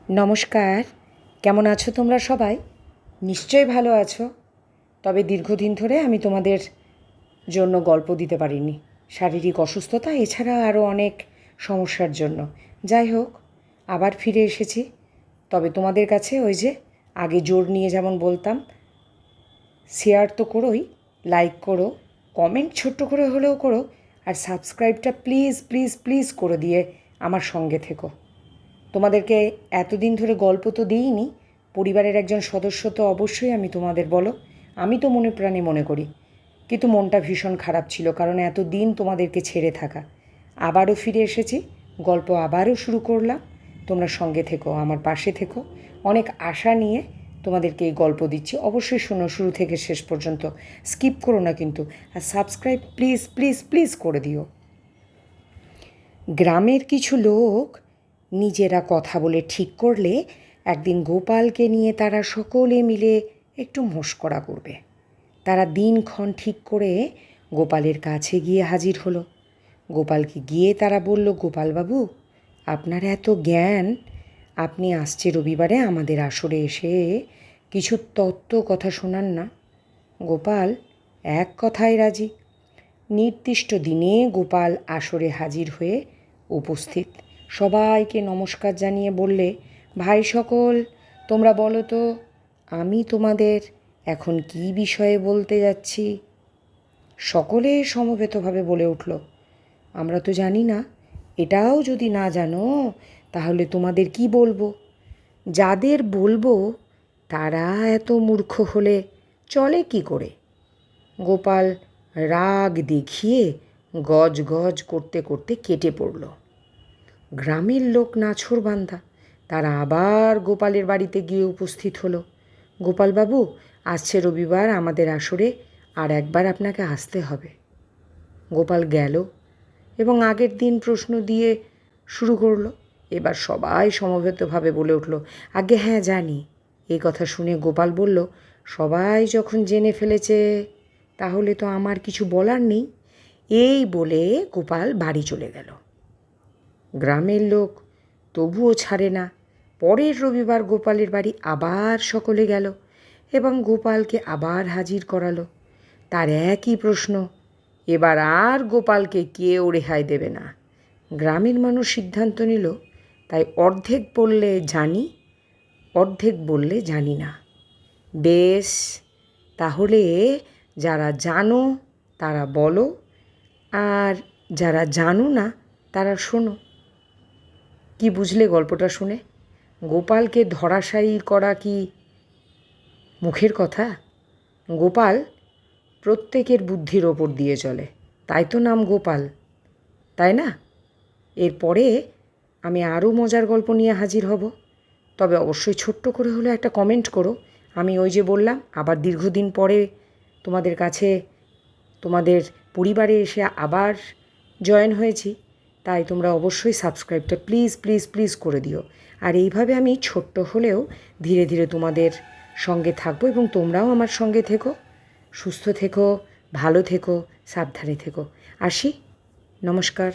নমস্কার, কেমন আছো তোমরা সবাই? নিশ্চয়ই ভালো আছো। তবে দীর্ঘদিন ধরে আমি তোমাদের জন্য গল্প দিতে পারিনি, শারীরিক অসুস্থতা এছাড়া আরও অনেক সমস্যার জন্য। যাই হোক, আবার ফিরে এসেছি। তবে তোমাদের কাছে ওই যে আগে জোর নিয়ে যেমন বলতাম, শেয়ার তো করোই, লাইক করো, কমেন্ট ছোট্ট করে হলেও করো, আর সাবস্ক্রাইবটা প্লিজ প্লিজ প্লিজ করে দিয়ে আমার সঙ্গে থেকো। তোমাদেরকে এতদিন ধরে গল্প তো দিইনি, পরিবারের একজন সদস্য তো অবশ্যই আমি তোমাদের বলো, আমি তো মনে প্রাণে মনে করি। কিন্তু মনটা ভীষণ খারাপ ছিল, কারণ এতদিন তোমাদেরকে ছেড়ে থাকা। আবারও ফিরে এসেছি, গল্প আবারও শুরু করলাম। তোমরা সঙ্গে থেকো, আমার পাশে থেকো। অনেক আশা নিয়ে তোমাদেরকে এই গল্প দিচ্ছি, অবশ্যই শোনো শুরু থেকে শেষ পর্যন্ত, স্কিপ করো না কিন্তু। আর সাবস্ক্রাইব প্লিজ প্লিজ প্লিজ করে দিও। গ্রামের কিছু লোক নিজেরা কথা বলে ঠিক করলে একদিন গোপালকে নিয়ে তারা সকলে মিলে একটু মশকরা করবে। তারা দিনক্ষণ ঠিক করে গোপালের কাছে গিয়ে হাজির হলো। গোপালকে গিয়ে তারা বলল, গোপালবাবু, আপনার এত জ্ঞান, আপনি আসছে রবিবারে আমাদের আসরে এসে কিছু তত্ত্ব কথা শোনান না। গোপাল এক কথায় রাজি। নির্দিষ্ট দিনে গোপাল আসরে হাজির হয়ে উপস্থিত। সবাইকে নমস্কার জানিয়ে বললে, ভাই সকল, তোমরা বলো তো, আমি তোমাদের এখন কী বিষয়ে বলতে যাচ্ছি? সকলে সমবেতভাবে বলে উঠল, আমরা তো জানি না। এটাও যদি না জানো তাহলে তোমাদের কি বলবো? যাদের বলবো তারা এত মূর্খ হলে চলে কি করে? গোপাল রাগ দেখিয়ে গজ গজ করতে করতে কেটে পড়ল। গ্রামের লোক নাছোড়বান্দা, তারা আবার গোপালের বাড়িতে গিয়ে উপস্থিত হলো। গোপালবাবু, আসছে রবিবার আমাদের আসরে, আর একবার আপনাকে আসতে হবে। গোপাল গেল এবং আগের দিন প্রশ্ন দিয়ে শুরু করলো। এবার সবাই সমবেতভাবে বলে উঠল, আগে হ্যাঁ জানি। এই কথা শুনে গোপাল বলল, সবাই যখন জেনে ফেলেছে তাহলে তো আমার কিছু বলার নেই। এই বলে গোপাল বাড়ি চলে গেল। গ্রামের লোক তবুও ছাড়ে না। পরের রবিবার গোপালের বাড়ি আবার সকলে গেল এবং গোপালকে আবার হাজির করালো। তার একই প্রশ্ন। এবার আর গোপালকে কেউ রেহাই দেবে না। গ্রামের মানুষ সিদ্ধান্ত নিল, তাই অর্ধেক বললে জানি, অর্ধেক বললে জানি না। বেশ, তাহলে যারা জানো তারা বলো, আর যারা জানো না তারা শোনো। কি বুঝলে গল্পটা শুনে? গোপালকে ধরাশায়ী করা কি মুখের কথা? গোপাল প্রত্যেকের বুদ্ধির ওপর দিয়ে চলে, তাই তো নাম গোপাল, তাই না? এরপরে আমি আরও মজার গল্প নিয়ে হাজির হব। তবে অবশ্যই ছোট্ট করে হলে একটা কমেন্ট করো। আমি ওই যে বললাম, আবার দীর্ঘদিন পরে তোমাদের কাছে, তোমাদের পরিবারে এসে আবার জয়েন হয়েছি, তাই তোমরা অবশ্যই সাবস্ক্রাইবটা প্লিজ প্লিজ প্লিজ করে দিও। আর এইভাবে আমি ছোট্ট হলেও ধীরে ধীরে তোমাদের সঙ্গে থাকবো এবং তোমরাও আমার সঙ্গে থেকো। সুস্থ থেকো, ভালো থেকো, সাবধানে থেকো। আসি, নমস্কার।